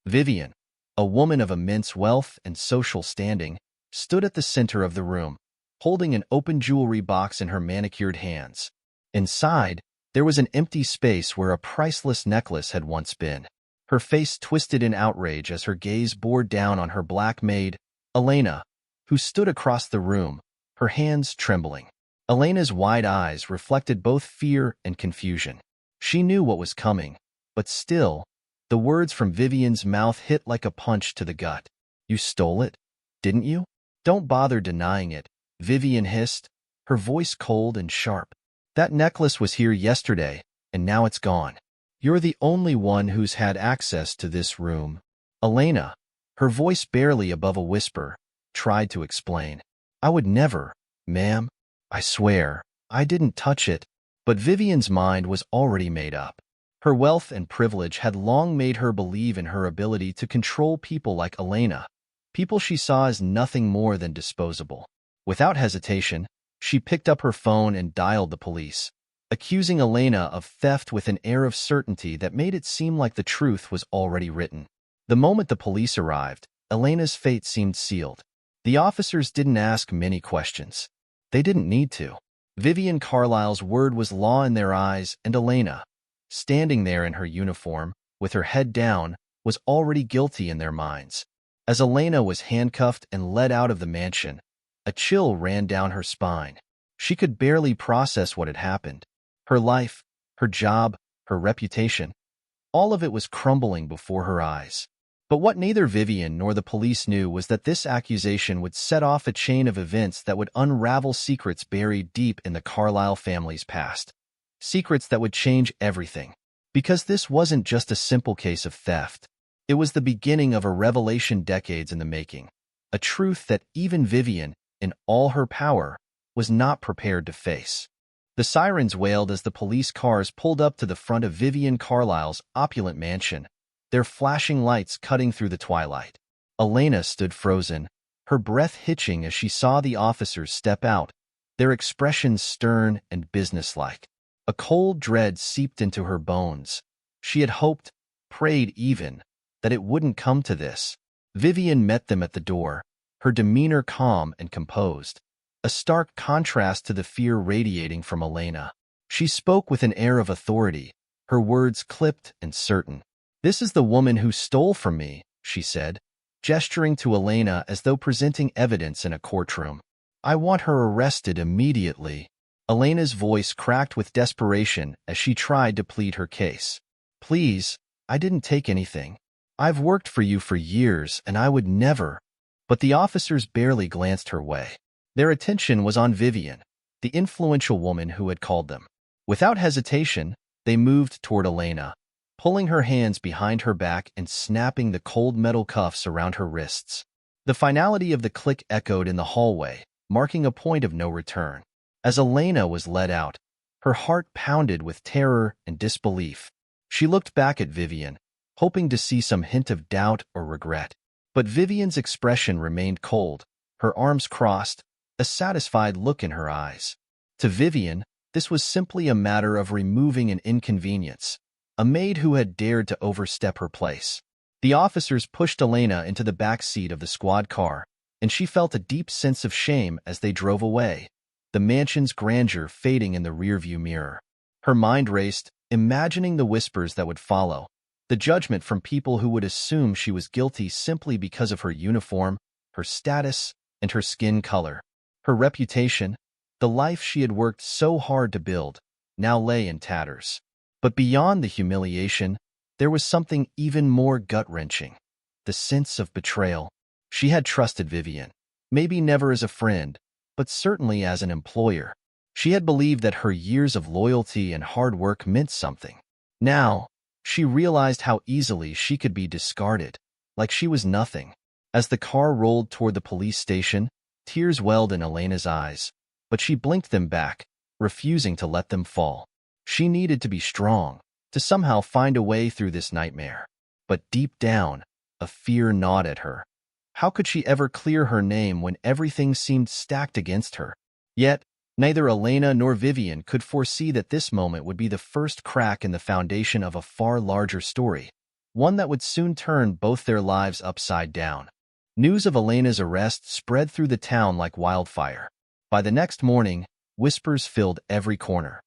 Vivien, a woman of immense wealth and social standing, stood at the center of the room, holding an open jewelry box in her manicured hands. Inside, there was an empty space where a priceless necklace had once been. Her face twisted in outrage as her gaze bore down on her black maid, Elena, who stood across the room, her hands trembling. Elena's wide eyes reflected both fear and confusion. She knew what was coming, but still, the words from Vivien's mouth hit like a punch to the gut. "You stole it, didn't you?" "Don't bother denying it," Vivien hissed, her voice cold and sharp. "That necklace was here yesterday, and now it's gone. You're the only one who's had access to this room." Elena, her voice barely above a whisper, tried to explain. "I would never, ma'am. I swear, I didn't touch it." But Vivien's mind was already made up. Her wealth and privilege had long made her believe in her ability to control people like Elena, people she saw as nothing more than disposable. Without hesitation, she picked up her phone and dialed the police, accusing Elena of theft with an air of certainty that made it seem like the truth was already written. The moment the police arrived, Elena's fate seemed sealed. The officers didn't ask many questions. They didn't need to. Vivien Carlisle's word was law in their eyes, and Elena, standing there in her uniform, with her head down, was already guilty in their minds. As Elena was handcuffed and led out of the mansion, a chill ran down her spine. She could barely process what had happened. Her life, her job, her reputation, all of it was crumbling before her eyes. But what neither Vivien nor the police knew was that this accusation would set off a chain of events that would unravel secrets buried deep in the Carlisle family's past. Secrets that would change everything. Because this wasn't just a simple case of theft. It was the beginning of a revelation decades in the making. A truth that even Vivien, in all her power, was not prepared to face. The sirens wailed as the police cars pulled up to the front of Vivien Carlisle's opulent mansion, their flashing lights cutting through the twilight. Elena stood frozen, her breath hitching as she saw the officers step out, their expressions stern and businesslike. A cold dread seeped into her bones. She had hoped, prayed even, that it wouldn't come to this. Vivien met them at the door, her demeanor calm and composed, a stark contrast to the fear radiating from Elena. She spoke with an air of authority, her words clipped and certain. "This is the woman who stole from me," she said, gesturing to Elena as though presenting evidence in a courtroom. "I want her arrested immediately." Elena's voice cracked with desperation as she tried to plead her case. "Please, I didn't take anything. I've worked for you for years, and I would never." But the officers barely glanced her way. Their attention was on Vivien, the influential woman who had called them. Without hesitation, they moved toward Elena, pulling her hands behind her back and snapping the cold metal cuffs around her wrists. The finality of the click echoed in the hallway, marking a point of no return. As Elena was led out, her heart pounded with terror and disbelief. She looked back at Vivien, hoping to see some hint of doubt or regret. But Vivien's expression remained cold, her arms crossed, a satisfied look in her eyes. To Vivien, this was simply a matter of removing an inconvenience, a maid who had dared to overstep her place. The officers pushed Elena into the back seat of the squad car, and she felt a deep sense of shame as they drove away, the mansion's grandeur fading in the rearview mirror. Her mind raced, imagining the whispers that would follow, the judgment from people who would assume she was guilty simply because of her uniform, her status, and her skin color. Her reputation, the life she had worked so hard to build, now lay in tatters. But beyond the humiliation, there was something even more gut-wrenching, the sense of betrayal. She had trusted Vivien, maybe never as a friend, but certainly as an employer. She had believed that her years of loyalty and hard work meant something. Now, she realized how easily she could be discarded, like she was nothing. As the car rolled toward the police station, tears welled in Elena's eyes, but she blinked them back, refusing to let them fall. She needed to be strong, to somehow find a way through this nightmare. But deep down, a fear gnawed at her. How could she ever clear her name when everything seemed stacked against her? Yet, neither Elena nor Vivien could foresee that this moment would be the first crack in the foundation of a far larger story, one that would soon turn both their lives upside down. News of Elena's arrest spread through the town like wildfire. By the next morning, whispers filled every corner.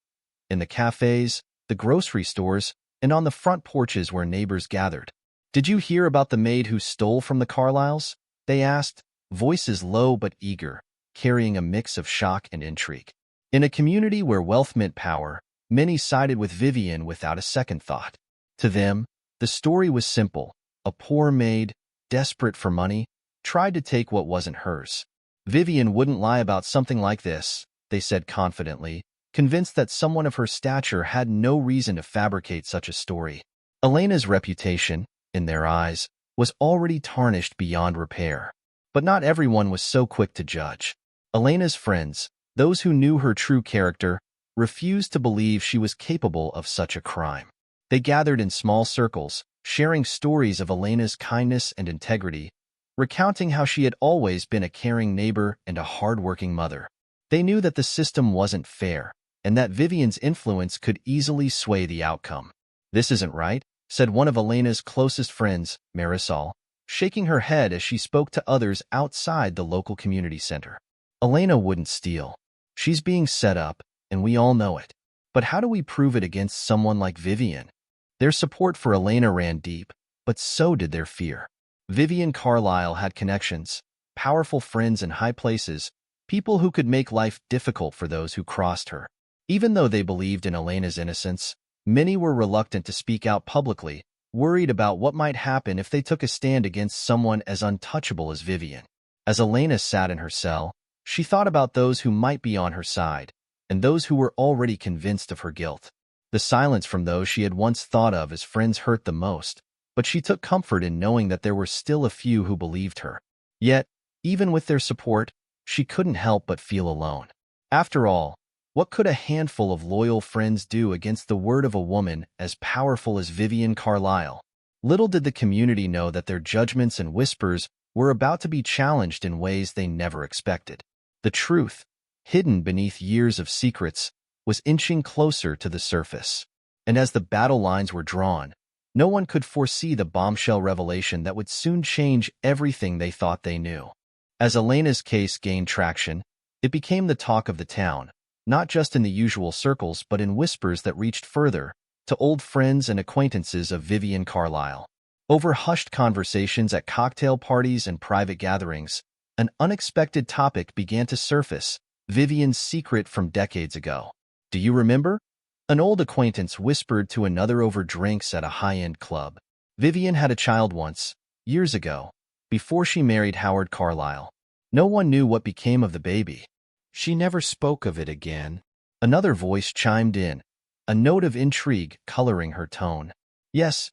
In the cafes, the grocery stores, and on the front porches where neighbors gathered. "Did you hear about the maid who stole from the Carlyles?" they asked, voices low but eager, carrying a mix of shock and intrigue. In a community where wealth meant power, many sided with Vivien without a second thought. To them, the story was simple. A poor maid, desperate for money, tried to take what wasn't hers. Vivien wouldn't lie about something like this, they said confidently, convinced that someone of her stature had no reason to fabricate such a story. Elena's reputation, in their eyes, was already tarnished beyond repair. But not everyone was so quick to judge. Elena's friends, those who knew her true character, refused to believe she was capable of such a crime. They gathered in small circles, sharing stories of Elena's kindness and integrity, recounting how she had always been a caring neighbor and a hard-working mother. They knew that the system wasn't fair, and that Vivien's influence could easily sway the outcome. "This isn't right," said one of Elena's closest friends, Marisol, shaking her head as she spoke to others outside the local community center. "Elena wouldn't steal. She's being set up, and we all know it. But how do we prove it against someone like Vivien?" Their support for Elena ran deep, but so did their fear. Vivien Carlyle had connections, powerful friends in high places, people who could make life difficult for those who crossed her. Even though they believed in Elena's innocence, many were reluctant to speak out publicly, worried about what might happen if they took a stand against someone as untouchable as Vivien. As Elena sat in her cell, she thought about those who might be on her side, and those who were already convinced of her guilt. The silence from those she had once thought of as friends hurt the most, but she took comfort in knowing that there were still a few who believed her. Yet, even with their support, she couldn't help but feel alone. After all, what could a handful of loyal friends do against the word of a woman as powerful as Vivien Carlyle? Little did the community know that their judgments and whispers were about to be challenged in ways they never expected. The truth, hidden beneath years of secrets, was inching closer to the surface. And as the battle lines were drawn, no one could foresee the bombshell revelation that would soon change everything they thought they knew. As Elena's case gained traction, it became the talk of the town, not just in the usual circles but in whispers that reached further, to old friends and acquaintances of Vivien Carlyle. Over hushed conversations at cocktail parties and private gatherings, an unexpected topic began to surface: Vivien's secret from decades ago. "Do you remember?" An old acquaintance whispered to another over drinks at a high-end club. "Vivien had a child once, years ago, before she married Howard Carlyle. No one knew what became of the baby. She never spoke of it again." Another voice chimed in, a note of intrigue coloring her tone. Yes,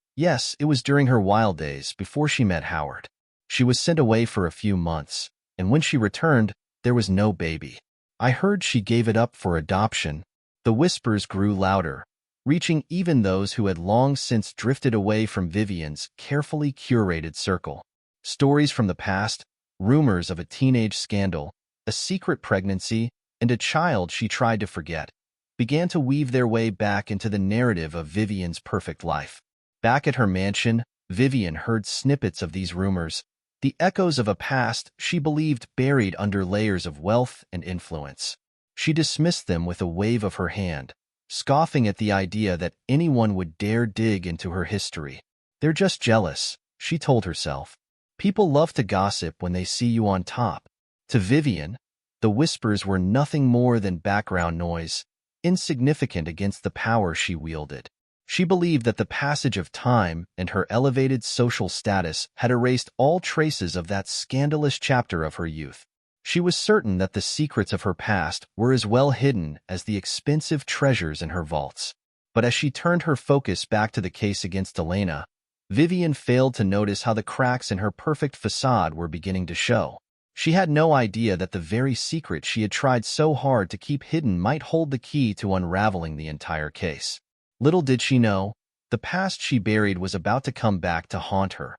it was during her wild days, before she met Howard. She was sent away for a few months, and when she returned, there was no baby. I heard she gave it up for adoption." The whispers grew louder, reaching even those who had long since drifted away from Vivien's carefully curated circle. Stories from the past, rumors of a teenage scandal, a secret pregnancy, and a child she tried to forget, began to weave their way back into the narrative of Vivien's perfect life. Back at her mansion, Vivien heard snippets of these rumors, the echoes of a past she believed buried under layers of wealth and influence. She dismissed them with a wave of her hand, scoffing at the idea that anyone would dare dig into her history. "They're just jealous," she told herself. "People love to gossip when they see you on top." To Vivien, the whispers were nothing more than background noise, insignificant against the power she wielded. She believed that the passage of time and her elevated social status had erased all traces of that scandalous chapter of her youth. She was certain that the secrets of her past were as well hidden as the expensive treasures in her vaults. But as she turned her focus back to the case against Elena, Vivien failed to notice how the cracks in her perfect facade were beginning to show. She had no idea that the very secret she had tried so hard to keep hidden might hold the key to unraveling the entire case. Little did she know, the past she buried was about to come back to haunt her,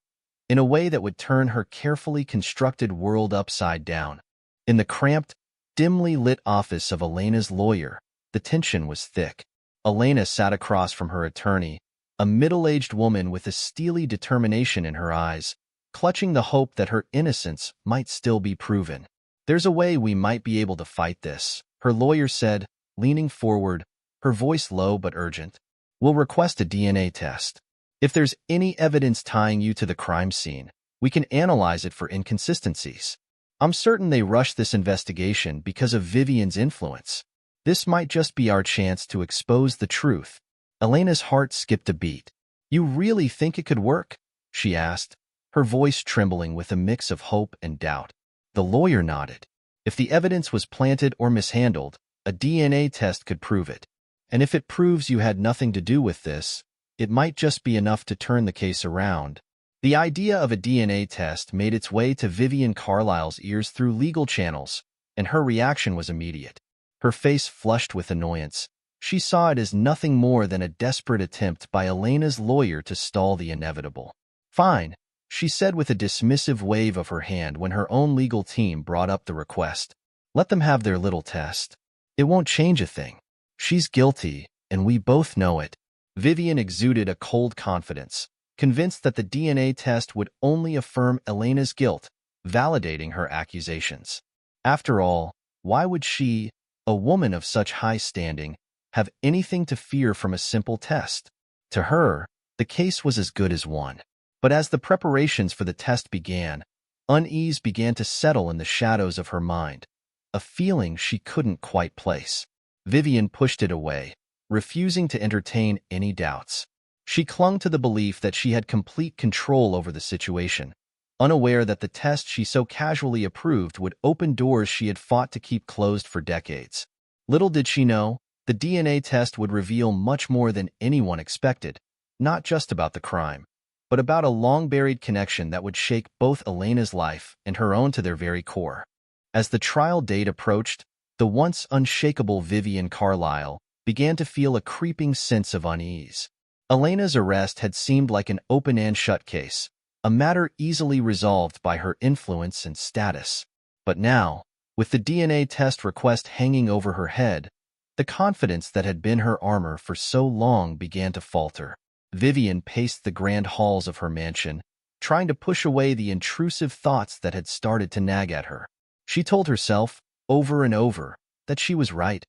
in a way that would turn her carefully constructed world upside down. In the cramped, dimly lit office of Elena's lawyer, the tension was thick. Elena sat across from her attorney, a middle-aged woman with a steely determination in her eyes, clutching the hope that her innocence might still be proven. "There's a way we might be able to fight this," her lawyer said, leaning forward, her voice low but urgent. "We'll request a DNA test. If there's any evidence tying you to the crime scene, we can analyze it for inconsistencies. I'm certain they rushed this investigation because of Vivien's influence. This might just be our chance to expose the truth." Elena's heart skipped a beat. "You really think it could work?" she asked, her voice trembling with a mix of hope and doubt. The lawyer nodded. "If the evidence was planted or mishandled, a DNA test could prove it. And if it proves you had nothing to do with this, it might just be enough to turn the case around." The idea of a DNA test made its way to Vivien Carlisle's ears through legal channels, and her reaction was immediate. Her face flushed with annoyance. She saw it as nothing more than a desperate attempt by Elena's lawyer to stall the inevitable. "Fine," she said with a dismissive wave of her hand when her own legal team brought up the request. "Let them have their little test. It won't change a thing. She's guilty, and we both know it." Vivien exuded a cold confidence, convinced that the DNA test would only affirm Elena's guilt, validating her accusations. After all, why would she, a woman of such high standing, have anything to fear from a simple test? To her, the case was as good as won. But as the preparations for the test began, unease began to settle in the shadows of her mind, a feeling she couldn't quite place. Vivien pushed it away, refusing to entertain any doubts. She clung to the belief that she had complete control over the situation, unaware that the test she so casually approved would open doors she had fought to keep closed for decades. Little did she know, the DNA test would reveal much more than anyone expected, not just about the crime, but about a long-buried connection that would shake both Elena's life and her own to their very core. As the trial date approached, the once unshakable Vivien Carlisle began to feel a creeping sense of unease. Elena's arrest had seemed like an open-and-shut case, a matter easily resolved by her influence and status. But now, with the DNA test request hanging over her head, the confidence that had been her armor for so long began to falter. Vivien paced the grand halls of her mansion, trying to push away the intrusive thoughts that had started to nag at her. She told herself, over and over, that she was right.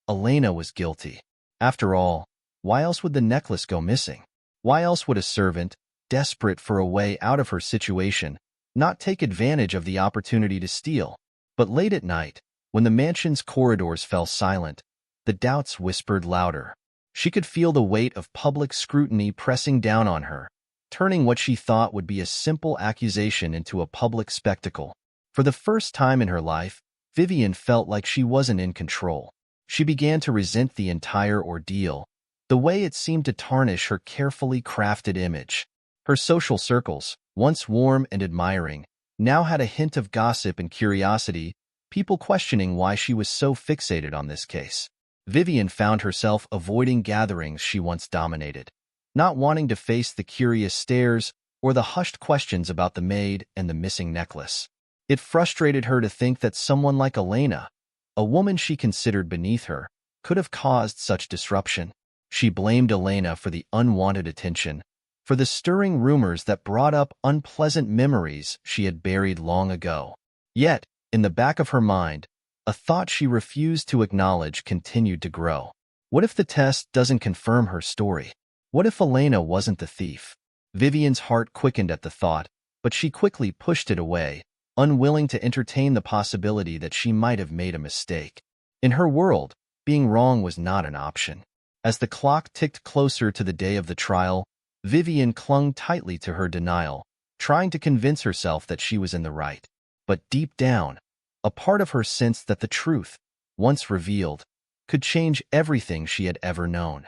Elena was guilty. After all, why else would the necklace go missing? Why else would a servant, desperate for a way out of her situation, not take advantage of the opportunity to steal? But late at night, when the mansion's corridors fell silent, the doubts whispered louder. She could feel the weight of public scrutiny pressing down on her, turning what she thought would be a simple accusation into a public spectacle. For the first time in her life, Vivien felt like she wasn't in control. She began to resent the entire ordeal, the way it seemed to tarnish her carefully crafted image. Her social circles, once warm and admiring, now had a hint of gossip and curiosity, people questioning why she was so fixated on this case. Vivien found herself avoiding gatherings she once dominated, not wanting to face the curious stares or the hushed questions about the maid and the missing necklace. It frustrated her to think that someone like Elena, a woman she considered beneath her, could have caused such disruption. She blamed Elena for the unwanted attention, for the stirring rumors that brought up unpleasant memories she had buried long ago. Yet, in the back of her mind, a thought she refused to acknowledge continued to grow. What if the test doesn't confirm her story? What if Elena wasn't the thief? Vivien's heart quickened at the thought, but she quickly pushed it away, unwilling to entertain the possibility that she might have made a mistake. In her world, being wrong was not an option. As the clock ticked closer to the day of the trial, Vivien clung tightly to her denial, trying to convince herself that she was in the right. But deep down, a part of her sensed that the truth, once revealed, could change everything she had ever known.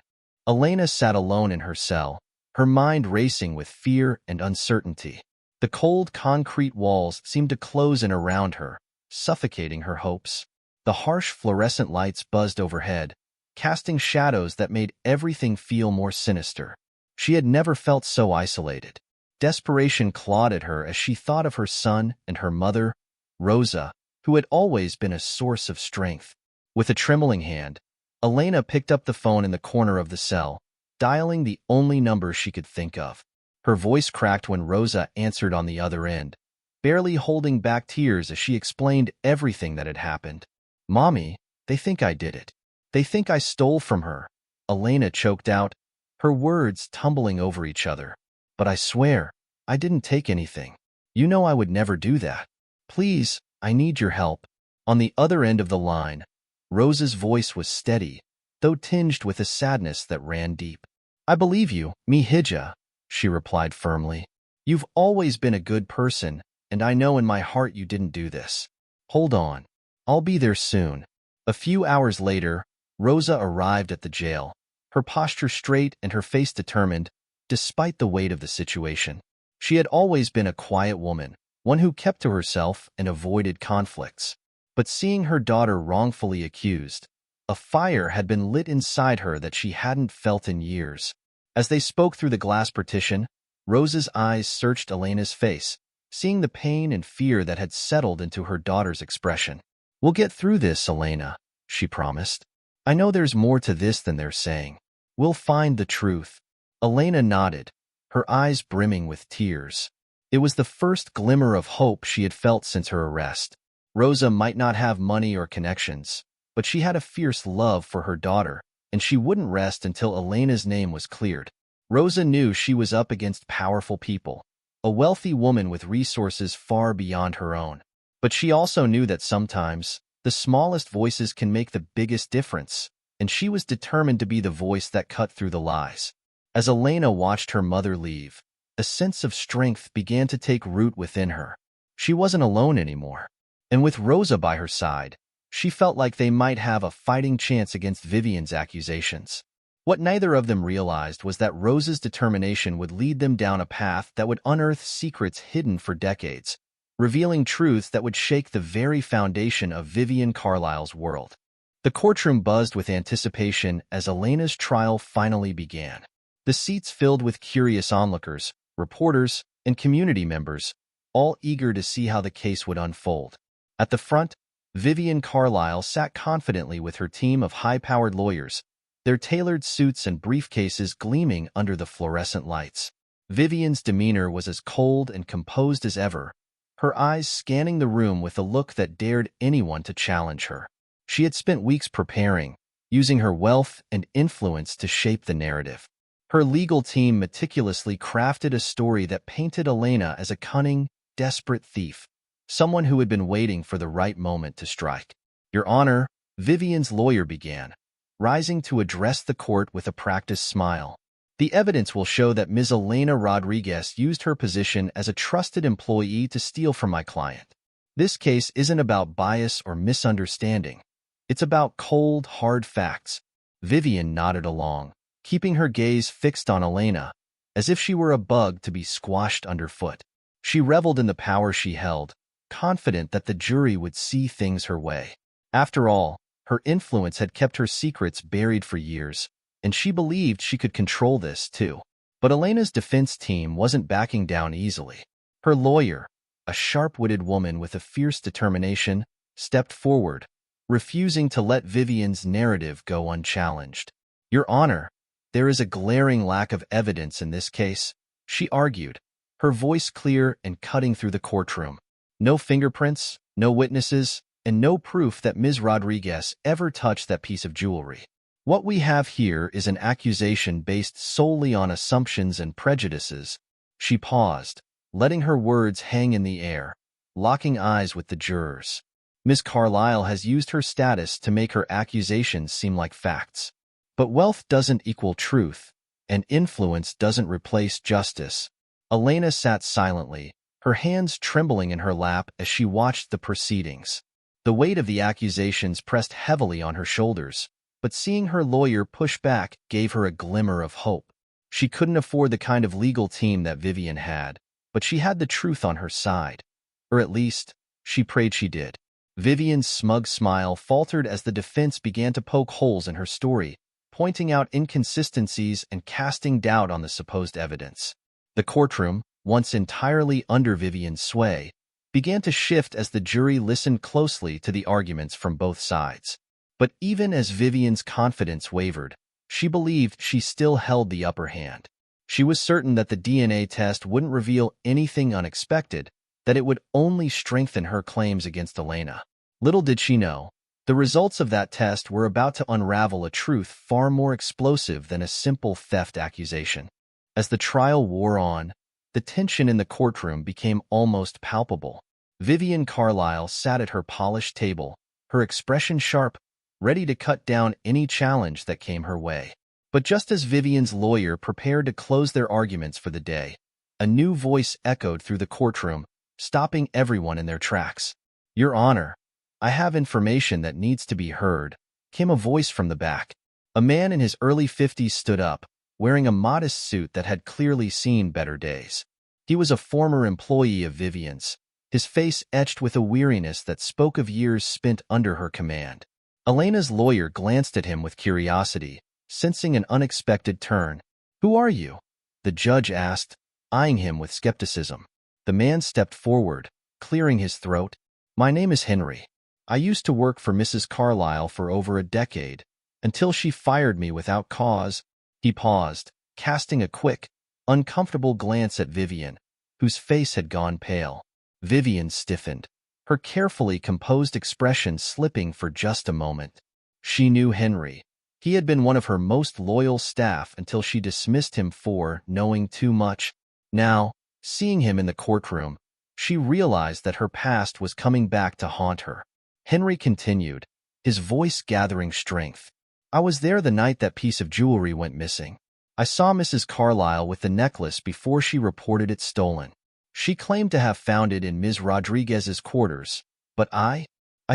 Elena sat alone in her cell, her mind racing with fear and uncertainty. The cold concrete walls seemed to close in around her, suffocating her hopes. The harsh fluorescent lights buzzed overhead, casting shadows that made everything feel more sinister. She had never felt so isolated. Desperation clawed at her as she thought of her son and her mother, Rosa, who had always been a source of strength. With a trembling hand, Elena picked up the phone in the corner of the cell, dialing the only number she could think of. Her voice cracked when Rosa answered on the other end, barely holding back tears as she explained everything that had happened. "Mommy, they think I did it. They think I stole from her," Elena choked out, her words tumbling over each other. "But I swear, I didn't take anything. You know I would never do that. Please, I need your help." On the other end of the line, Rosa's voice was steady, though tinged with a sadness that ran deep. "I believe you, Mihija," she replied firmly. "You've always been a good person, and I know in my heart you didn't do this. Hold on. I'll be there soon." A few hours later, Rosa arrived at the jail, her posture straight and her face determined, despite the weight of the situation. She had always been a quiet woman, one who kept to herself and avoided conflicts. But seeing her daughter wrongfully accused, a fire had been lit inside her that she hadn't felt in years. As they spoke through the glass partition, Rosa's eyes searched Elena's face, seeing the pain and fear that had settled into her daughter's expression. "We'll get through this, Elena," she promised. "I know there's more to this than they're saying. We'll find the truth." Elena nodded, her eyes brimming with tears. It was the first glimmer of hope she had felt since her arrest. Rosa might not have money or connections, but she had a fierce love for her daughter, and she wouldn't rest until Elena's name was cleared. Rosa knew she was up against powerful people, a wealthy woman with resources far beyond her own. But she also knew that sometimes, the smallest voices can make the biggest difference, and she was determined to be the voice that cut through the lies. As Elena watched her mother leave, a sense of strength began to take root within her. She wasn't alone anymore. And with Rosa by her side, she felt like they might have a fighting chance against Vivien's accusations. What neither of them realized was that Rosa's determination would lead them down a path that would unearth secrets hidden for decades, revealing truths that would shake the very foundation of Vivien Carlisle's world. The courtroom buzzed with anticipation as Elena's trial finally began. The seats filled with curious onlookers, reporters, and community members, all eager to see how the case would unfold. At the front, Vivien Carlisle sat confidently with her team of high-powered lawyers, their tailored suits and briefcases gleaming under the fluorescent lights. Vivien's demeanor was as cold and composed as ever, her eyes scanning the room with a look that dared anyone to challenge her. She had spent weeks preparing, using her wealth and influence to shape the narrative. Her legal team meticulously crafted a story that painted Elena as a cunning, desperate thief, someone who had been waiting for the right moment to strike. "Your Honor," Vivien's lawyer began, rising to address the court with a practiced smile. "The evidence will show that Ms. Elena Rodriguez used her position as a trusted employee to steal from my client. This case isn't about bias or misunderstanding. It's about cold, hard facts." Vivien nodded along, keeping her gaze fixed on Elena, as if she were a bug to be squashed underfoot. She reveled in the power she held, confident that the jury would see things her way. After all, her influence had kept her secrets buried for years, and she believed she could control this too. But Elena's defense team wasn't backing down easily. Her lawyer, a sharp-witted woman with a fierce determination, stepped forward, refusing to let Vivien's narrative go unchallenged. "Your Honor, there is a glaring lack of evidence in this case," she argued, her voice clear and cutting through the courtroom. "No fingerprints, no witnesses, and no proof that Ms. Rodriguez ever touched that piece of jewelry. What we have here is an accusation based solely on assumptions and prejudices." She paused, letting her words hang in the air, locking eyes with the jurors. "Ms. Carlisle has used her status to make her accusations seem like facts. But wealth doesn't equal truth, and influence doesn't replace justice." Elena sat silently, her hands trembling in her lap as she watched the proceedings. The weight of the accusations pressed heavily on her shoulders, but seeing her lawyer push back gave her a glimmer of hope. She couldn't afford the kind of legal team that Vivien had, but she had the truth on her side. Or at least, she prayed she did. Vivien's smug smile faltered as the defense began to poke holes in her story, pointing out inconsistencies and casting doubt on the supposed evidence. The courtroom, once entirely under Vivien's sway, began to shift as the jury listened closely to the arguments from both sides. But even as Vivien's confidence wavered, She believed she still held the upper hand. She was certain that the DNA test wouldn't reveal anything unexpected, that it would only strengthen her claims against Elena. Little did she know, the results of that test were about to unravel a truth far more explosive than a simple theft accusation. As the trial wore on, the tension in the courtroom became almost palpable. Vivien Carlyle sat at her polished table, her expression sharp, ready to cut down any challenge that came her way. But just as Vivien's lawyer prepared to close their arguments for the day, a new voice echoed through the courtroom, stopping everyone in their tracks. "Your Honor, I have information that needs to be heard," came a voice from the back. A man in his early 50s stood up, wearing a modest suit that had clearly seen better days. He was a former employee of Vivien's, his face etched with a weariness that spoke of years spent under her command. Elena's lawyer glanced at him with curiosity, sensing an unexpected turn. "Who are you?" the judge asked, eyeing him with skepticism. The man stepped forward, clearing his throat. "My name is Henry. I used to work for Mrs. Carlyle for over a decade, until she fired me without cause." He paused, casting a quick, uncomfortable glance at Vivien, whose face had gone pale. Vivien stiffened, her carefully composed expression slipping for just a moment. She knew Henry. He had been one of her most loyal staff until she dismissed him for knowing too much. Now, seeing him in the courtroom, she realized that her past was coming back to haunt her. Henry continued, his voice gathering strength. "I was there the night that piece of jewelry went missing. I saw Mrs. Carlyle with the necklace before she reported it stolen. She claimed to have found it in Ms. Rodriguez's quarters, but I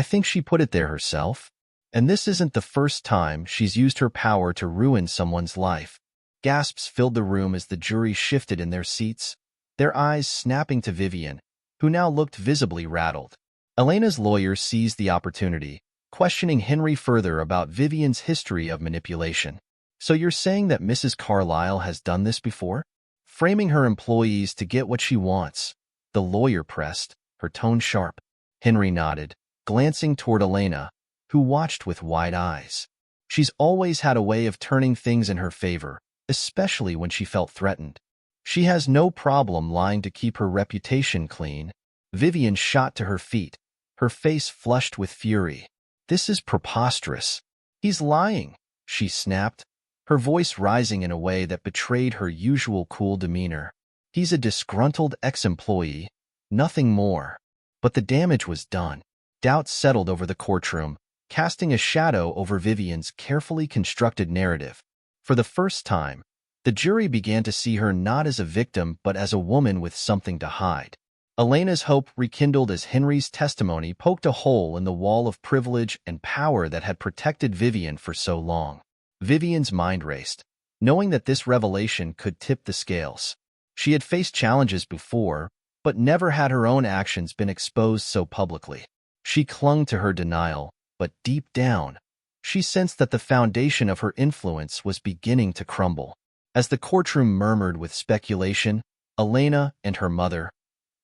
think she put it there herself. And this isn't the first time she's used her power to ruin someone's life." Gasps filled the room as the jury shifted in their seats, their eyes snapping to Vivien, who now looked visibly rattled. Elena's lawyer seized the opportunity, questioning Henry further about Vivien's history of manipulation. "So you're saying that Mrs. Carlyle has done this before? Framing her employees to get what she wants?" the lawyer pressed, her tone sharp. Henry nodded, glancing toward Elena, who watched with wide eyes. "She's always had a way of turning things in her favor, especially when she felt threatened. She has no problem lying to keep her reputation clean." Vivien shot to her feet, her face flushed with fury. "This is preposterous. He's lying," she snapped, her voice rising in a way that betrayed her usual cool demeanor. "He's a disgruntled ex-employee, nothing more." But the damage was done. Doubt settled over the courtroom, casting a shadow over Vivien's carefully constructed narrative. For the first time, the jury began to see her not as a victim but as a woman with something to hide. Elena's hope rekindled as Henry's testimony poked a hole in the wall of privilege and power that had protected Vivien for so long. Vivien's mind raced, knowing that this revelation could tip the scales. She had faced challenges before, but never had her own actions been exposed so publicly. She clung to her denial, but deep down, she sensed that the foundation of her influence was beginning to crumble. As the courtroom murmured with speculation, Elena and her mother,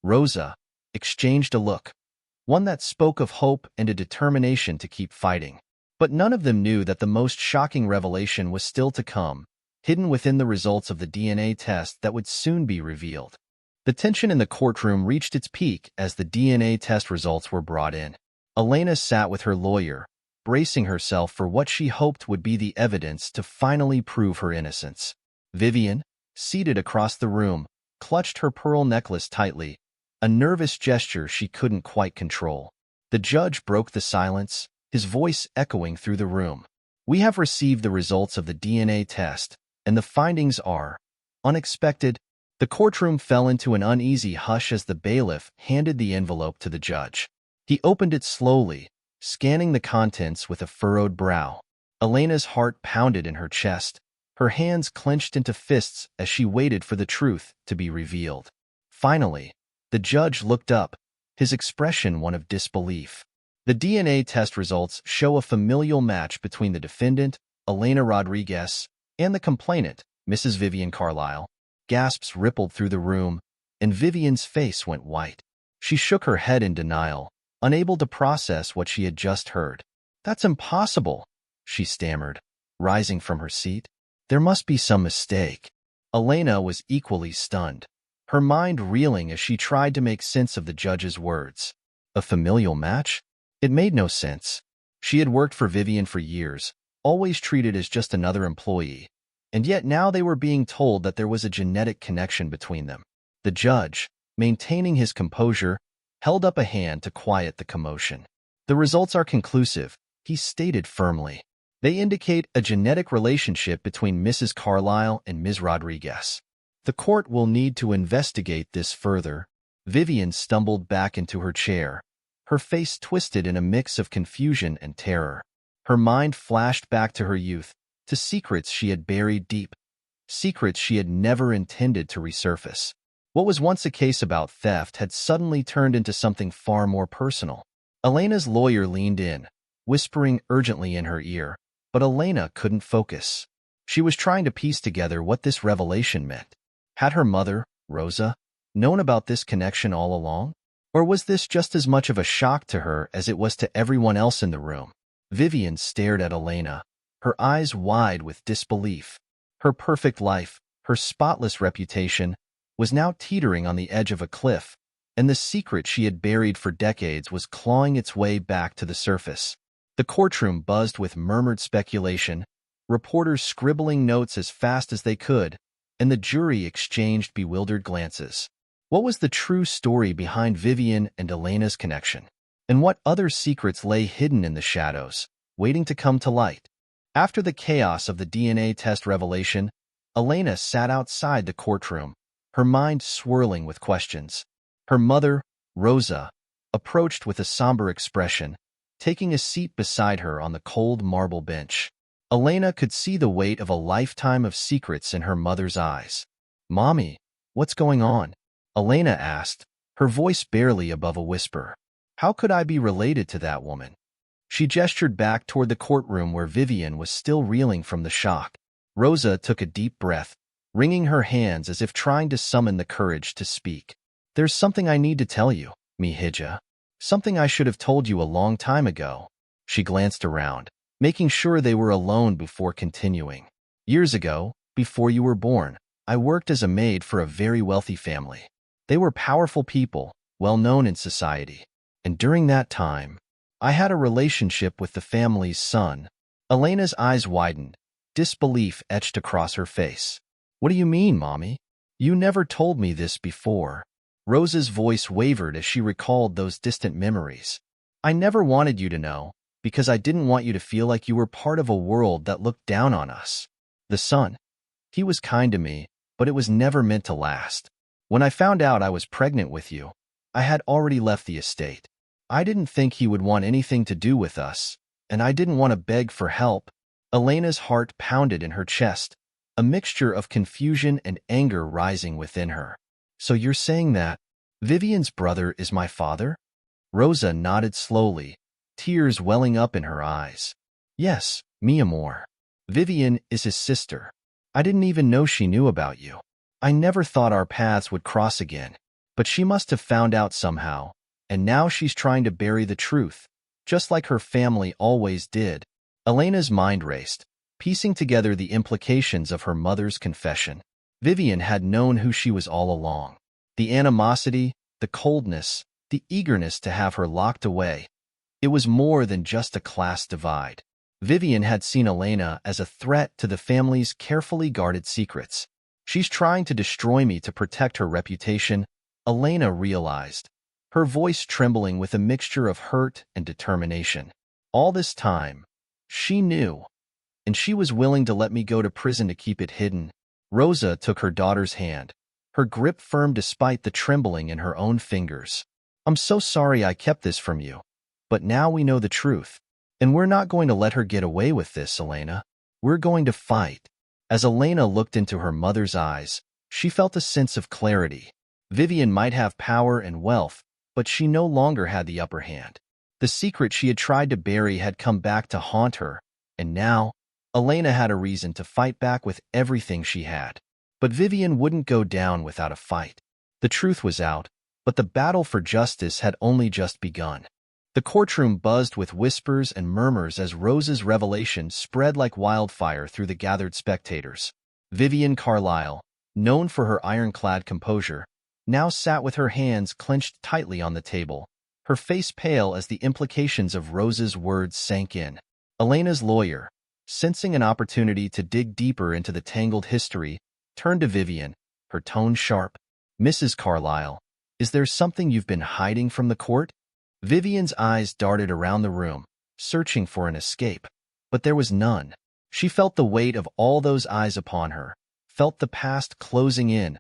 Rosa, exchanged a look, one that spoke of hope and a determination to keep fighting. But none of them knew that the most shocking revelation was still to come, hidden within the results of the DNA test that would soon be revealed. The tension in the courtroom reached its peak as the DNA test results were brought in. Elena sat with her lawyer, bracing herself for what she hoped would be the evidence to finally prove her innocence. Vivien, seated across the room, clutched her pearl necklace tightly, a nervous gesture she couldn't quite control. The judge broke the silence, his voice echoing through the room. "We have received the results of the DNA test, and the findings are unexpected." The courtroom fell into an uneasy hush as the bailiff handed the envelope to the judge. He opened it slowly, scanning the contents with a furrowed brow. Elena's heart pounded in her chest, her hands clenched into fists as she waited for the truth to be revealed. Finally, the judge looked up, his expression one of disbelief. The DNA test results show a familial match between the defendant, Elena Rodriguez, and the complainant, Mrs. Vivien Carlyle. Gasps rippled through the room, and Vivien's face went white. She shook her head in denial, unable to process what she had just heard. "That's impossible," she stammered. rising from her seat. There must be some mistake. Elena was equally stunned, her mind reeling as she tried to make sense of the judge's words. A familial match? It made no sense. She had worked for Vivien for years, always treated as just another employee, and yet now they were being told that there was a genetic connection between them. The judge, maintaining his composure, held up a hand to quiet the commotion. The results are conclusive, he stated firmly. They indicate a genetic relationship between Mrs. Carlyle and Ms. Rodriguez. The court will need to investigate this further. Vivien stumbled back into her chair, her face twisted in a mix of confusion and terror. Her mind flashed back to her youth, to secrets she had buried deep, secrets she had never intended to resurface. What was once a case about theft had suddenly turned into something far more personal. Elena's lawyer leaned in, whispering urgently in her ear, but Elena couldn't focus. She was trying to piece together what this revelation meant. Had her mother, Rosa, known about this connection all along? Or was this just as much of a shock to her as it was to everyone else in the room? Vivien stared at Elena, her eyes wide with disbelief. Her perfect life, her spotless reputation, was now teetering on the edge of a cliff, and the secret she had buried for decades was clawing its way back to the surface. The courtroom buzzed with murmured speculation, reporters scribbling notes as fast as they could, and the jury exchanged bewildered glances. What was the true story behind Vivien and Elena's connection? And what other secrets lay hidden in the shadows, waiting to come to light? After the chaos of the DNA test revelation, Elena sat outside the courtroom, her mind swirling with questions. Her mother, Rosa, approached with a somber expression, taking a seat beside her on the cold marble bench. Elena could see the weight of a lifetime of secrets in her mother's eyes. "Mommy, what's going on?" Elena asked, her voice barely above a whisper. "How could I be related to that woman?" She gestured back toward the courtroom where Vivien was still reeling from the shock. Rosa took a deep breath, wringing her hands as if trying to summon the courage to speak. "There's something I need to tell you, Mihija. Something I should have told you a long time ago." She glanced around, making sure they were alone before continuing. "Years ago, before you were born, I worked as a maid for a very wealthy family. They were powerful people, well known in society. And during that time, I had a relationship with the family's son." Elena's eyes widened, disbelief etched across her face. "What do you mean, Mommy? You never told me this before." Rosa's voice wavered as she recalled those distant memories. "I never wanted you to know, because I didn't want you to feel like you were part of a world that looked down on us. The son, he was kind to me, but it was never meant to last. When I found out I was pregnant with you, I had already left the estate. I didn't think he would want anything to do with us, and I didn't want to beg for help." Elena's heart pounded in her chest, a mixture of confusion and anger rising within her. "So you're saying that Vivien's brother is my father?" Rosa nodded slowly, tears welling up in her eyes. "Yes, mi amor. Vivien is his sister. I didn't even know she knew about you. I never thought our paths would cross again. But she must have found out somehow, and now she's trying to bury the truth, just like her family always did." Elena's mind raced, piecing together the implications of her mother's confession. Vivien had known who she was all along. The animosity, the coldness, the eagerness to have her locked away. It was more than just a class divide. Vivien had seen Elena as a threat to the family's carefully guarded secrets. "She's trying to destroy me to protect her reputation," Elena realized, her voice trembling with a mixture of hurt and determination. "All this time, she knew, and she was willing to let me go to prison to keep it hidden." Rosa took her daughter's hand, her grip firm despite the trembling in her own fingers. "I'm so sorry I kept this from you, but now we know the truth. And we're not going to let her get away with this, Elena. We're going to fight." As Elena looked into her mother's eyes, she felt a sense of clarity. Vivien might have power and wealth, but she no longer had the upper hand. The secret she had tried to bury had come back to haunt her, and now, Elena had a reason to fight back with everything she had. But Vivien wouldn't go down without a fight. The truth was out, but the battle for justice had only just begun. The courtroom buzzed with whispers and murmurs as Rosa's revelation spread like wildfire through the gathered spectators. Vivien Carlyle, known for her ironclad composure, now sat with her hands clenched tightly on the table, her face pale as the implications of Rosa's words sank in. Elena's lawyer, sensing an opportunity to dig deeper into the tangled history, turned to Vivien, her tone sharp. "Mrs. Carlyle, is there something you've been hiding from the court?" Vivien's eyes darted around the room, searching for an escape, but there was none. She felt the weight of all those eyes upon her, felt the past closing in,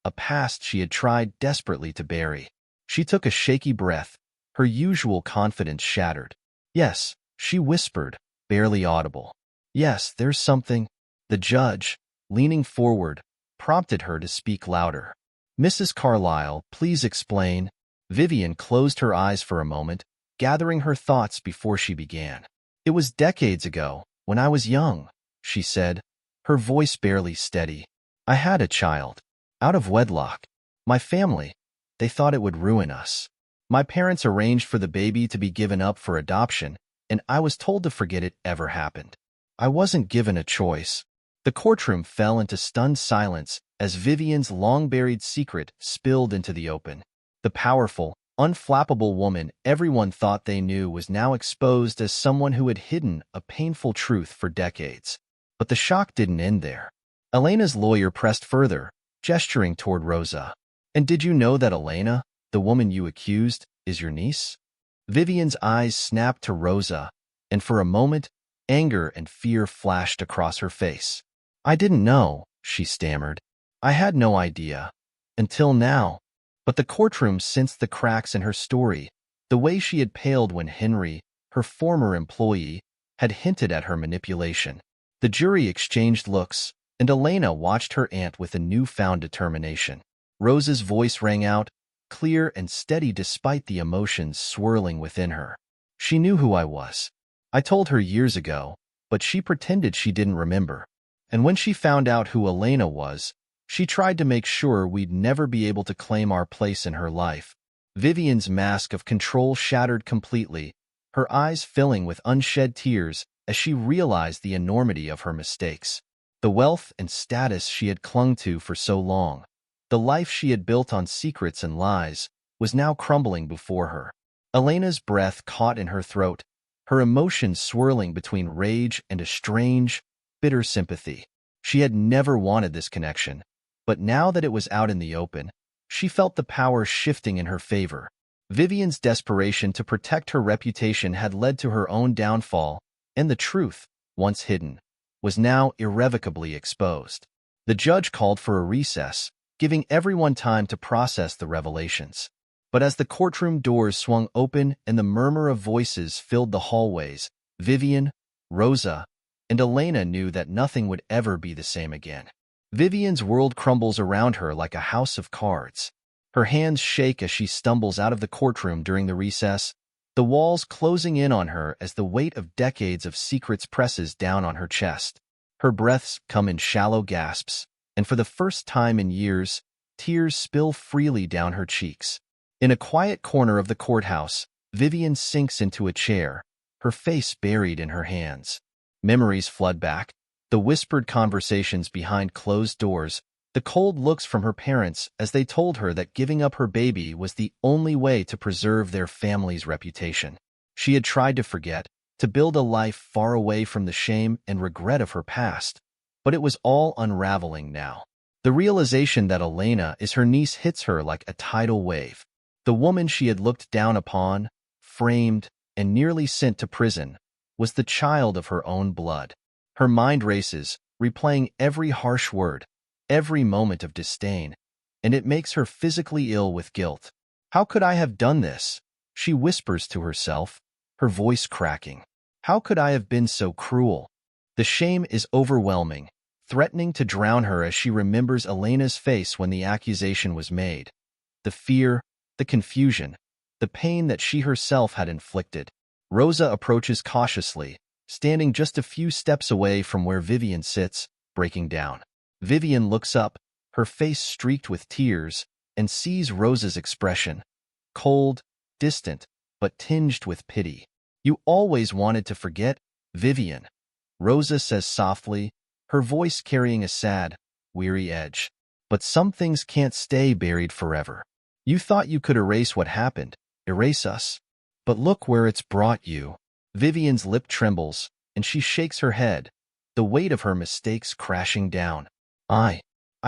a past she had tried desperately to bury. She took a shaky breath, her usual confidence shattered. "Yes," she whispered, barely audible. "Yes, there's something." The judge, leaning forward, prompted her to speak louder. "Mrs. Carlyle, please explain." Vivien closed her eyes for a moment, gathering her thoughts before she began. "It was decades ago, when I was young," she said, her voice barely steady. "I had a child. Out of wedlock. My family, they thought it would ruin us. My parents arranged for the baby to be given up for adoption, and I was told to forget it ever happened. I wasn't given a choice." The courtroom fell into stunned silence as Vivien's long-buried secret spilled into the open. The powerful, unflappable woman everyone thought they knew was now exposed as someone who had hidden a painful truth for decades. But the shock didn't end there. Elena's lawyer pressed further, gesturing toward Rosa. "And did you know that Elena, the woman you accused, is your niece?" Vivien's eyes snapped to Rosa, and for a moment, anger and fear flashed across her face. "I didn't know," she stammered. "I had no idea. Until now." But the courtroom sensed the cracks in her story, the way she had paled when Henry, her former employee, had hinted at her manipulation. The jury exchanged looks, and Elena watched her aunt with a newfound determination. Rosa's voice rang out, clear and steady despite the emotions swirling within her. "She knew who I was. I told her years ago, but she pretended she didn't remember. And when she found out who Elena was, she tried to make sure we'd never be able to claim our place in her life." Vivien's mask of control shattered completely, her eyes filling with unshed tears as she realized the enormity of her mistakes. The wealth and status she had clung to for so long, the life she had built on secrets and lies, was now crumbling before her. Elena's breath caught in her throat, her emotions swirling between rage and a strange, bitter sympathy. She had never wanted this connection, but now that it was out in the open, she felt the power shifting in her favor. Vivien's desperation to protect her reputation had led to her own downfall, and the truth, once hidden, was now irrevocably exposed. The judge called for a recess, giving everyone time to process the revelations. But as the courtroom doors swung open and the murmur of voices filled the hallways, Vivien, Rosa, and Elena knew that nothing would ever be the same again. Vivien's world crumbles around her like a house of cards. Her hands shake as she stumbles out of the courtroom during the recess, the walls closing in on her as the weight of decades of secrets presses down on her chest. Her breaths come in shallow gasps, and for the first time in years, tears spill freely down her cheeks. In a quiet corner of the courthouse, Vivien sinks into a chair, her face buried in her hands. Memories flood back, the whispered conversations behind closed doors, the cold looks from her parents as they told her that giving up her baby was the only way to preserve their family's reputation. She had tried to forget, to build a life far away from the shame and regret of her past, but it was all unraveling now. The realization that Elena is her niece hits her like a tidal wave. The woman she had looked down upon, framed, and nearly sent to prison, was the child of her own blood. Her mind races, replaying every harsh word, every moment of disdain, and it makes her physically ill with guilt. "How could I have done this?" she whispers to herself, her voice cracking. "How could I have been so cruel?" The shame is overwhelming, threatening to drown her as she remembers Elena's face when the accusation was made. The fear, the confusion, the pain that she herself had inflicted. Rosa approaches cautiously, standing just a few steps away from where Vivien sits, breaking down. Vivien looks up, her face streaked with tears, and sees Rosa's expression. Cold, distant, but tinged with pity. You always wanted to forget, Vivien, Rosa says softly, her voice carrying a sad, weary edge. But some things can't stay buried forever. You thought you could erase what happened, erase us. But look where it's brought you. Vivien's lip trembles, and she shakes her head, the weight of her mistakes crashing down. I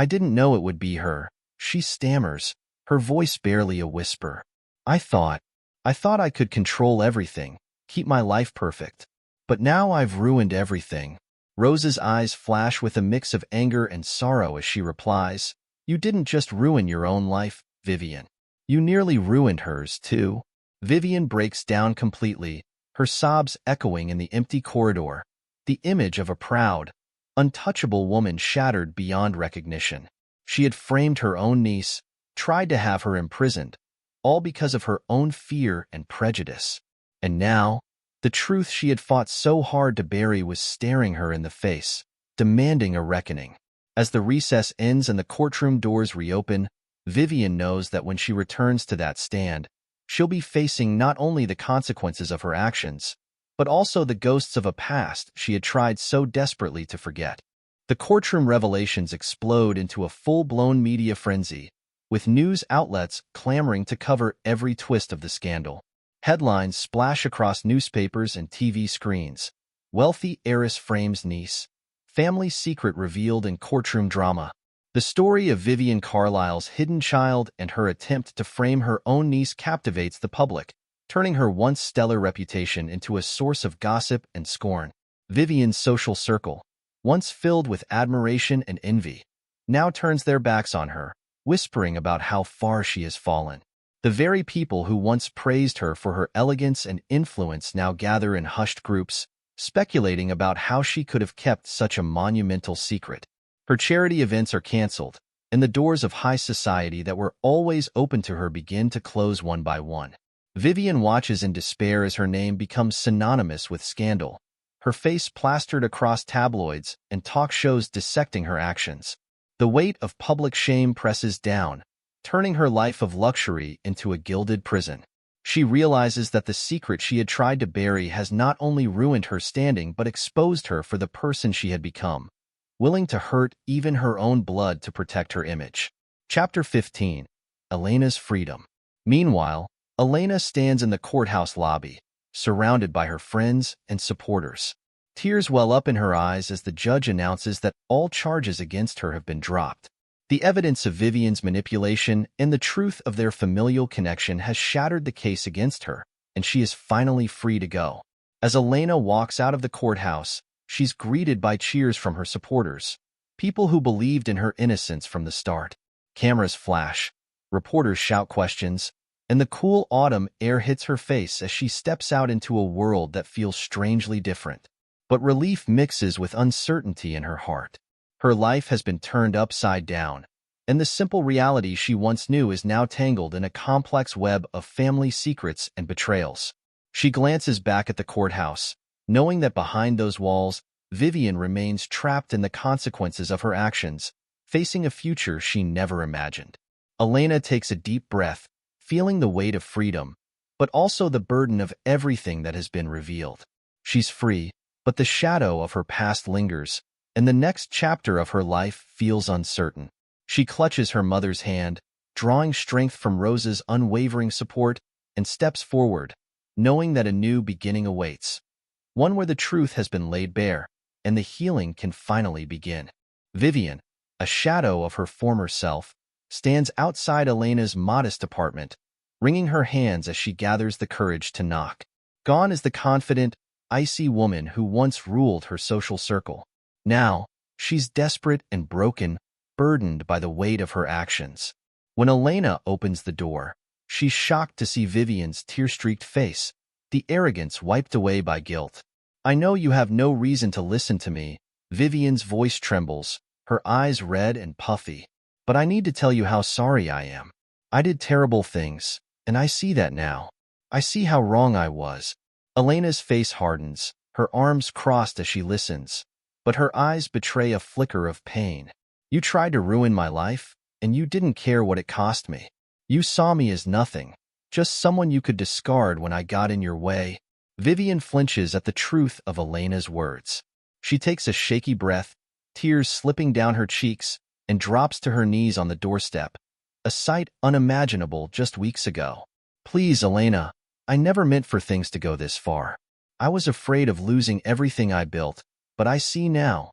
didn't know it would be her, she stammers, her voice barely a whisper. I thought I could control everything, keep my life perfect. But now I've ruined everything. Rosa's eyes flash with a mix of anger and sorrow as she replies, You didn't just ruin your own life, Vivien. You nearly ruined hers, too. Vivien breaks down completely, her sobs echoing in the empty corridor, the image of a proud, untouchable woman shattered beyond recognition. She had framed her own niece, tried to have her imprisoned, all because of her own fear and prejudice. And now, the truth she had fought so hard to bury was staring her in the face, demanding a reckoning. As the recess ends and the courtroom doors reopen, Vivien knows that when she returns to that stand, she'll be facing not only the consequences of her actions, but also the ghosts of a past she had tried so desperately to forget. The courtroom revelations explode into a full-blown media frenzy, with news outlets clamoring to cover every twist of the scandal. Headlines splash across newspapers and TV screens. Wealthy heiress frames niece. Family secret revealed in courtroom drama. The story of Vivien Carlisle's hidden child and her attempt to frame her own niece captivates the public, turning her once stellar reputation into a source of gossip and scorn. Vivien's social circle, once filled with admiration and envy, now turns their backs on her, whispering about how far she has fallen. The very people who once praised her for her elegance and influence now gather in hushed groups, speculating about how she could have kept such a monumental secret. Her charity events are canceled, and the doors of high society that were always open to her begin to close one by one. Vivien watches in despair as her name becomes synonymous with scandal, her face plastered across tabloids and talk shows dissecting her actions. The weight of public shame presses down, turning her life of luxury into a gilded prison. She realizes that the secret she had tried to bury has not only ruined her standing but exposed her for the person she had become, willing to hurt even her own blood to protect her image. Chapter 15. Elena's Freedom. Meanwhile, Elena stands in the courthouse lobby, surrounded by her friends and supporters. Tears well up in her eyes as the judge announces that all charges against her have been dropped. The evidence of Vivien's manipulation and the truth of their familial connection has shattered the case against her, and she is finally free to go. As Elena walks out of the courthouse, she's greeted by cheers from her supporters, people who believed in her innocence from the start. Cameras flash, reporters shout questions, and the cool autumn air hits her face as she steps out into a world that feels strangely different. But relief mixes with uncertainty in her heart. Her life has been turned upside down, and the simple reality she once knew is now tangled in a complex web of family secrets and betrayals. She glances back at the courthouse, knowing that behind those walls, Vivien remains trapped in the consequences of her actions, facing a future she never imagined. Elena takes a deep breath, feeling the weight of freedom, but also the burden of everything that has been revealed. She's free, but the shadow of her past lingers, and the next chapter of her life feels uncertain. She clutches her mother's hand, drawing strength from Rosa's unwavering support, and steps forward, knowing that a new beginning awaits, one where the truth has been laid bare, and the healing can finally begin. Vivien, a shadow of her former self, stands outside Elena's modest apartment, wringing her hands as she gathers the courage to knock. Gone is the confident, icy woman who once ruled her social circle. Now, she's desperate and broken, burdened by the weight of her actions. When Elena opens the door, she's shocked to see Vivien's tear-streaked face, the arrogance wiped away by guilt. I know you have no reason to listen to me. Vivien's voice trembles, her eyes red and puffy. But I need to tell you how sorry I am. I did terrible things, and I see that now. I see how wrong I was. Elena's face hardens, her arms crossed as she listens, but her eyes betray a flicker of pain. You tried to ruin my life, and you didn't care what it cost me. You saw me as nothing, just someone you could discard when I got in your way. Vivien flinches at the truth of Elena's words. She takes a shaky breath, tears slipping down her cheeks, and drops to her knees on the doorstep, a sight unimaginable just weeks ago. Please, Elena, I never meant for things to go this far. I was afraid of losing everything I built, but I see now.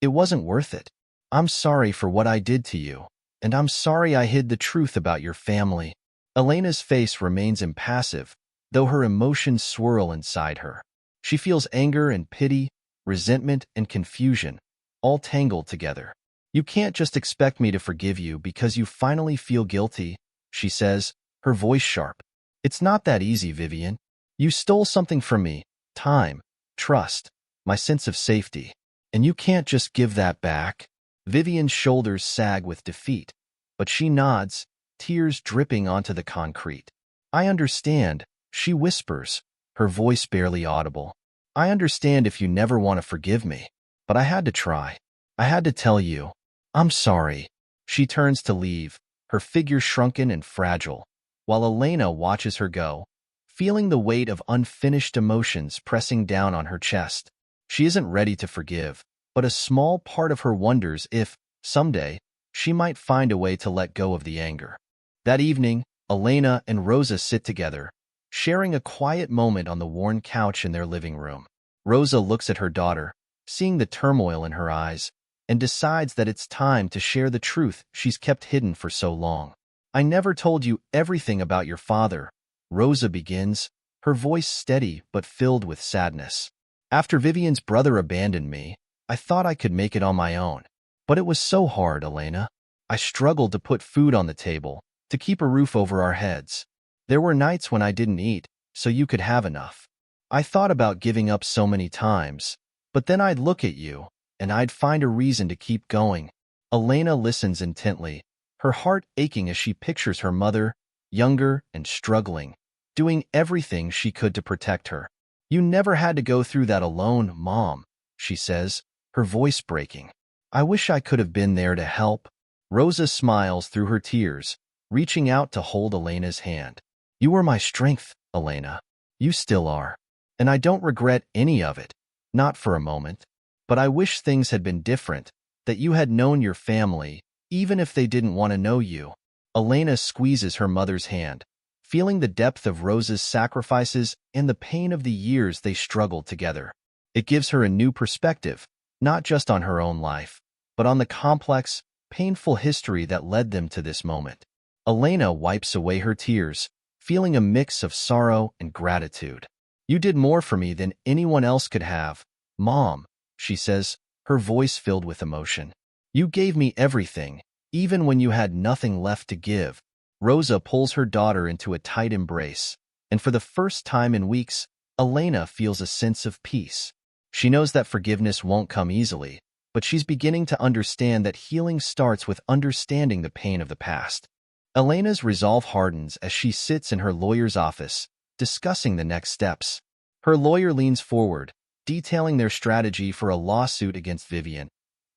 It wasn't worth it. I'm sorry for what I did to you, and I'm sorry I hid the truth about your family. Elena's face remains impassive, though her emotions swirl inside her. She feels anger and pity, resentment and confusion, all tangled together. You can't just expect me to forgive you because you finally feel guilty, she says, her voice sharp. It's not that easy, Vivien. You stole something from me, time, trust, my sense of safety, and you can't just give that back. Vivien's shoulders sag with defeat, but she nods, tears dripping onto the concrete. I understand, she whispers, her voice barely audible. I understand if you never want to forgive me, but I had to try. I had to tell you. I'm sorry. She turns to leave, her figure shrunken and fragile, while Elena watches her go, feeling the weight of unfinished emotions pressing down on her chest. She isn't ready to forgive, but a small part of her wonders if, someday, she might find a way to let go of the anger. That evening, Elena and Rosa sit together, sharing a quiet moment on the worn couch in their living room. Rosa looks at her daughter, seeing the turmoil in her eyes, and decides that it's time to share the truth she's kept hidden for so long. I never told you everything about your father, Rosa begins, her voice steady but filled with sadness. After Vivien's brother abandoned me, I thought I could make it on my own. But it was so hard, Elena. I struggled to put food on the table, to keep a roof over our heads. There were nights when I didn't eat, so you could have enough. I thought about giving up so many times, but then I'd look at you, and I'd find a reason to keep going. Elena listens intently, her heart aching as she pictures her mother, younger and struggling, doing everything she could to protect her. You never had to go through that alone, Mom, she says, her voice breaking. I wish I could have been there to help. Rosa smiles through her tears, reaching out to hold Elena's hand. You were my strength, Elena. You still are. And I don't regret any of it, not for a moment. But I wish things had been different, that you had known your family, even if they didn't want to know you. Elena squeezes her mother's hand, feeling the depth of Rosa's sacrifices and the pain of the years they struggled together. It gives her a new perspective, not just on her own life, but on the complex, painful history that led them to this moment. Elena wipes away her tears, feeling a mix of sorrow and gratitude. You did more for me than anyone else could have, Mom, she says, her voice filled with emotion. You gave me everything, even when you had nothing left to give. Rosa pulls her daughter into a tight embrace, and for the first time in weeks, Elena feels a sense of peace. She knows that forgiveness won't come easily, but she's beginning to understand that healing starts with understanding the pain of the past. Elena's resolve hardens as she sits in her lawyer's office, discussing the next steps. Her lawyer leans forward, detailing their strategy for a lawsuit against Vivien,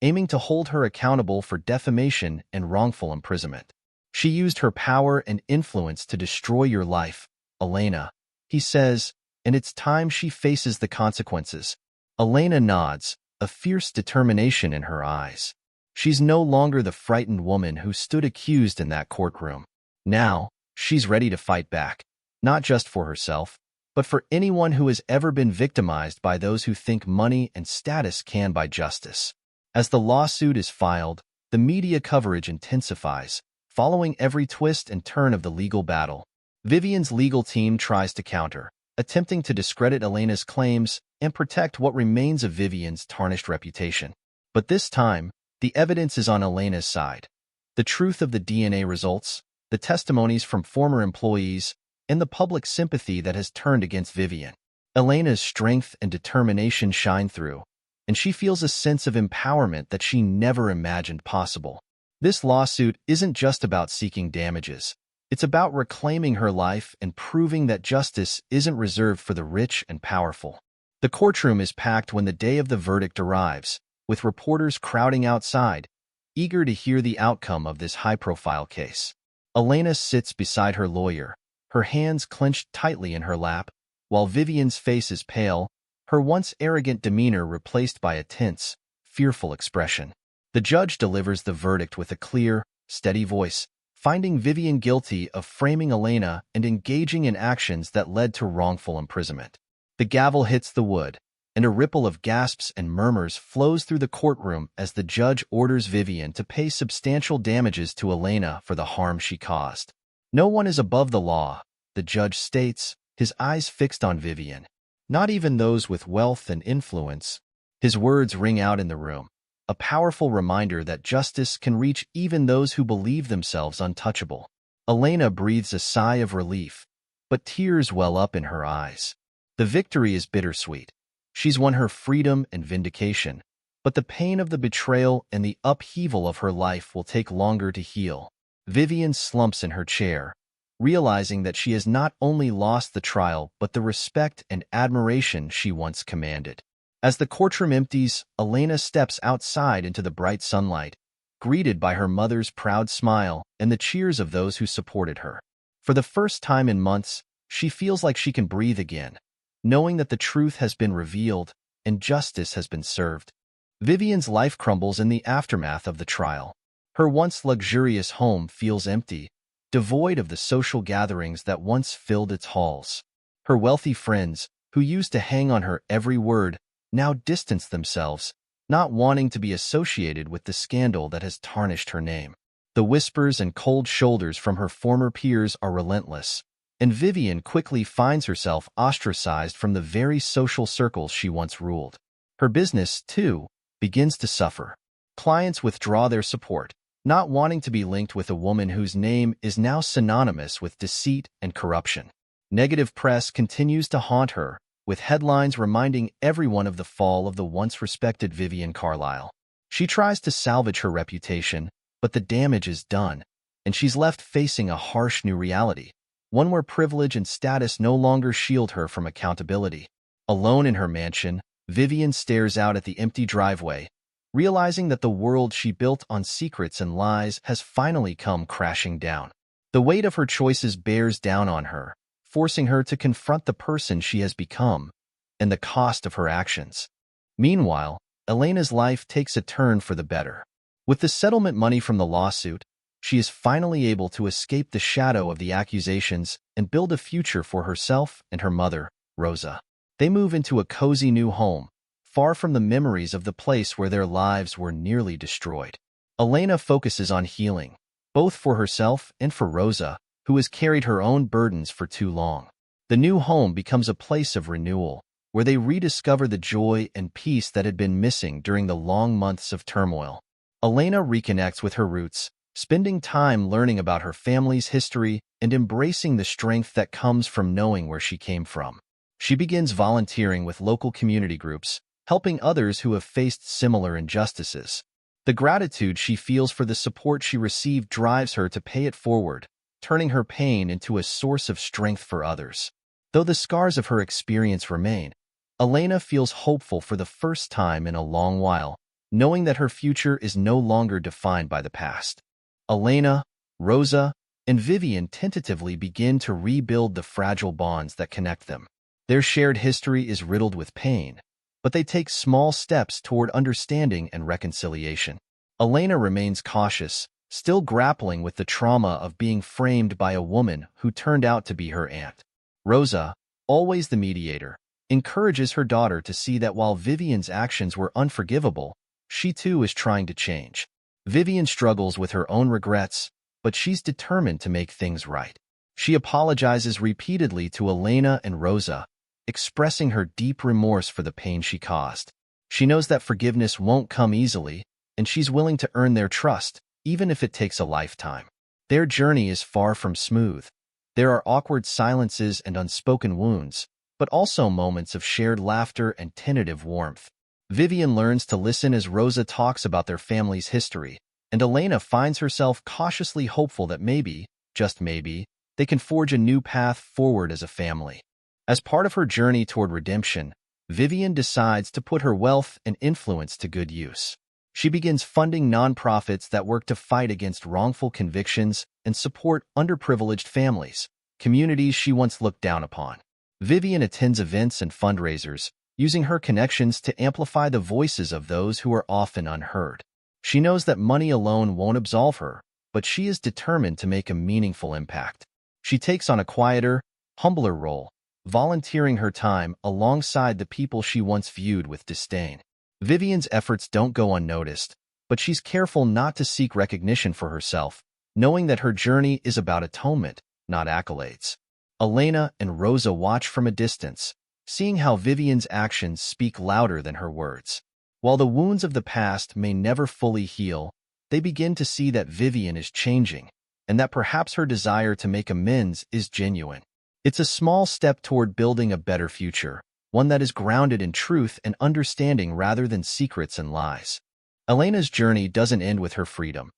aiming to hold her accountable for defamation and wrongful imprisonment. She used her power and influence to destroy your life, Elena, he says, and it's time she faces the consequences. Elena nods, a fierce determination in her eyes. She's no longer the frightened woman who stood accused in that courtroom. Now, she's ready to fight back, not just for herself, but for anyone who has ever been victimized by those who think money and status can buy justice. As the lawsuit is filed, the media coverage intensifies, following every twist and turn of the legal battle. Vivien's legal team tries to counter, attempting to discredit Elena's claims and protect what remains of Vivien's tarnished reputation. But this time, the evidence is on Elena's side. The truth of the DNA results, the testimonies from former employees, and the public sympathy that has turned against Vivien. Elena's strength and determination shine through, and she feels a sense of empowerment that she never imagined possible. This lawsuit isn't just about seeking damages. It's about reclaiming her life and proving that justice isn't reserved for the rich and powerful. The courtroom is packed when the day of the verdict arrives, with reporters crowding outside, eager to hear the outcome of this high-profile case. Elena sits beside her lawyer, her hands clenched tightly in her lap, while Vivien's face is pale, her once arrogant demeanor replaced by a tense, fearful expression. The judge delivers the verdict with a clear, steady voice, finding Vivien guilty of framing Elena and engaging in actions that led to wrongful imprisonment. The gavel hits the wood, and a ripple of gasps and murmurs flows through the courtroom as the judge orders Vivien to pay substantial damages to Elena for the harm she caused. No one is above the law, the judge states, his eyes fixed on Vivien. Not even those with wealth and influence. His words ring out in the room, a powerful reminder that justice can reach even those who believe themselves untouchable. Elena breathes a sigh of relief, but tears well up in her eyes. The victory is bittersweet. She's won her freedom and vindication, but the pain of the betrayal and the upheaval of her life will take longer to heal. Vivien slumps in her chair, realizing that she has not only lost the trial but the respect and admiration she once commanded. As the courtroom empties, Elena steps outside into the bright sunlight, greeted by her mother's proud smile and the cheers of those who supported her. For the first time in months, she feels like she can breathe again, knowing that the truth has been revealed and justice has been served. Vivien's life crumbles in the aftermath of the trial. Her once luxurious home feels empty, devoid of the social gatherings that once filled its halls. Her wealthy friends, who used to hang on her every word, now distance themselves, not wanting to be associated with the scandal that has tarnished her name. The whispers and cold shoulders from her former peers are relentless, and Vivien quickly finds herself ostracized from the very social circles she once ruled. Her business, too, begins to suffer. Clients withdraw their support, not wanting to be linked with a woman whose name is now synonymous with deceit and corruption. Negative press continues to haunt her, with headlines reminding everyone of the fall of the once respected Vivien Carlyle. She tries to salvage her reputation, but the damage is done, and she's left facing a harsh new reality, one where privilege and status no longer shield her from accountability. Alone in her mansion, Vivien stares out at the empty driveway, realizing that the world she built on secrets and lies has finally come crashing down. The weight of her choices bears down on her, forcing her to confront the person she has become and the cost of her actions. Meanwhile, Elena's life takes a turn for the better. With the settlement money from the lawsuit, she is finally able to escape the shadow of the accusations and build a future for herself and her mother, Rosa. They move into a cozy new home, far from the memories of the place where their lives were nearly destroyed. Elena focuses on healing, both for herself and for Rosa, who has carried her own burdens for too long. The new home becomes a place of renewal, where they rediscover the joy and peace that had been missing during the long months of turmoil. Elena reconnects with her roots, spending time learning about her family's history and embracing the strength that comes from knowing where she came from. She begins volunteering with local community groups, helping others who have faced similar injustices. The gratitude she feels for the support she received drives her to pay it forward, turning her pain into a source of strength for others. Though the scars of her experience remain, Elena feels hopeful for the first time in a long while, knowing that her future is no longer defined by the past. Elena, Rosa, and Vivien tentatively begin to rebuild the fragile bonds that connect them. Their shared history is riddled with pain, but they take small steps toward understanding and reconciliation. Elena remains cautious, still grappling with the trauma of being framed by a woman who turned out to be her aunt. Rosa, always the mediator, encourages her daughter to see that while Vivien's actions were unforgivable, she too is trying to change. Vivien struggles with her own regrets, but she's determined to make things right. She apologizes repeatedly to Elena and Rosa, expressing her deep remorse for the pain she caused. She knows that forgiveness won't come easily, and she's willing to earn their trust, even if it takes a lifetime. Their journey is far from smooth. There are awkward silences and unspoken wounds, but also moments of shared laughter and tentative warmth. Vivien learns to listen as Rosa talks about their family's history, and Elena finds herself cautiously hopeful that maybe, just maybe, they can forge a new path forward as a family. As part of her journey toward redemption, Vivien decides to put her wealth and influence to good use. She begins funding nonprofits that work to fight against wrongful convictions and support underprivileged families, communities she once looked down upon. Vivien attends events and fundraisers, using her connections to amplify the voices of those who are often unheard. She knows that money alone won't absolve her, but she is determined to make a meaningful impact. She takes on a quieter, humbler role, volunteering her time alongside the people she once viewed with disdain. Vivien's efforts don't go unnoticed, but she's careful not to seek recognition for herself, knowing that her journey is about atonement, not accolades. Elena and Rosa watch from a distance, seeing how Vivien's actions speak louder than her words. While the wounds of the past may never fully heal, they begin to see that Vivien is changing, and that perhaps her desire to make amends is genuine. It's a small step toward building a better future, one that is grounded in truth and understanding rather than secrets and lies. Elena's journey doesn't end with her freedom.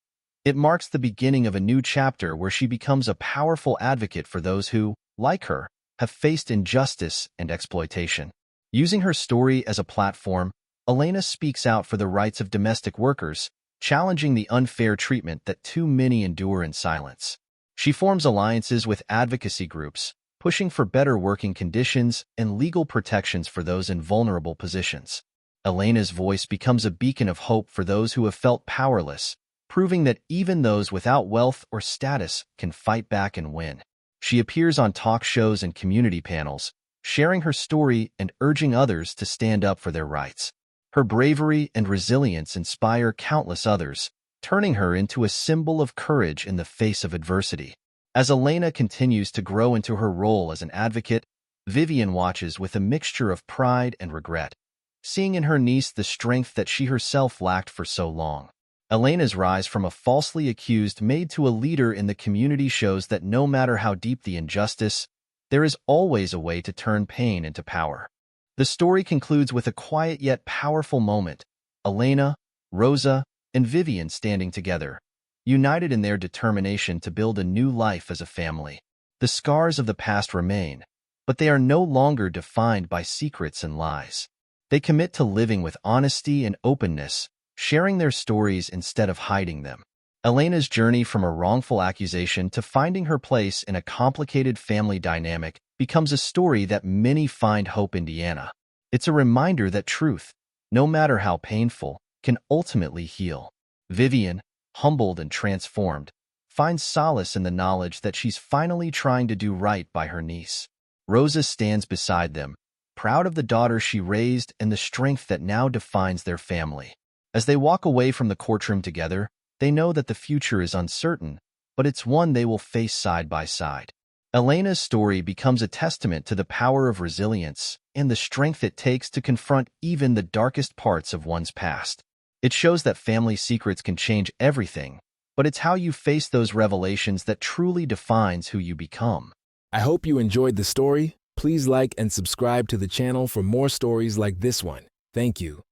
It marks the beginning of a new chapter where she becomes a powerful advocate for those who, like her, have faced injustice and exploitation. Using her story as a platform, Elena speaks out for the rights of domestic workers, challenging the unfair treatment that too many endure in silence. She forms alliances with advocacy groups, pushing for better working conditions and legal protections for those in vulnerable positions. Elena's voice becomes a beacon of hope for those who have felt powerless, proving that even those without wealth or status can fight back and win. She appears on talk shows and community panels, sharing her story and urging others to stand up for their rights. Her bravery and resilience inspire countless others, turning her into a symbol of courage in the face of adversity. As Elena continues to grow into her role as an advocate, Vivien watches with a mixture of pride and regret, seeing in her niece the strength that she herself lacked for so long. Elena's rise from a falsely accused maid to a leader in the community shows that no matter how deep the injustice, there is always a way to turn pain into power. The story concludes with a quiet yet powerful moment: Elena, Rosa, and Vivien standing together, united in their determination to build a new life as a family. The scars of the past remain, but they are no longer defined by secrets and lies. They commit to living with honesty and openness, sharing their stories instead of hiding them. Elena's journey from a wrongful accusation to finding her place in a complicated family dynamic becomes a story that many find hope in. It's a reminder that truth, no matter how painful, can ultimately heal. Vivien, humbled and transformed, finds solace in the knowledge that she's finally trying to do right by her niece. Rosa stands beside them, proud of the daughter she raised and the strength that now defines their family. As they walk away from the courtroom together, they know that the future is uncertain, but it's one they will face side by side. Elena's story becomes a testament to the power of resilience and the strength it takes to confront even the darkest parts of one's past. It shows that family secrets can change everything, but it's how you face those revelations that truly defines who you become. I hope you enjoyed the story. Please like and subscribe to the channel for more stories like this one. Thank you.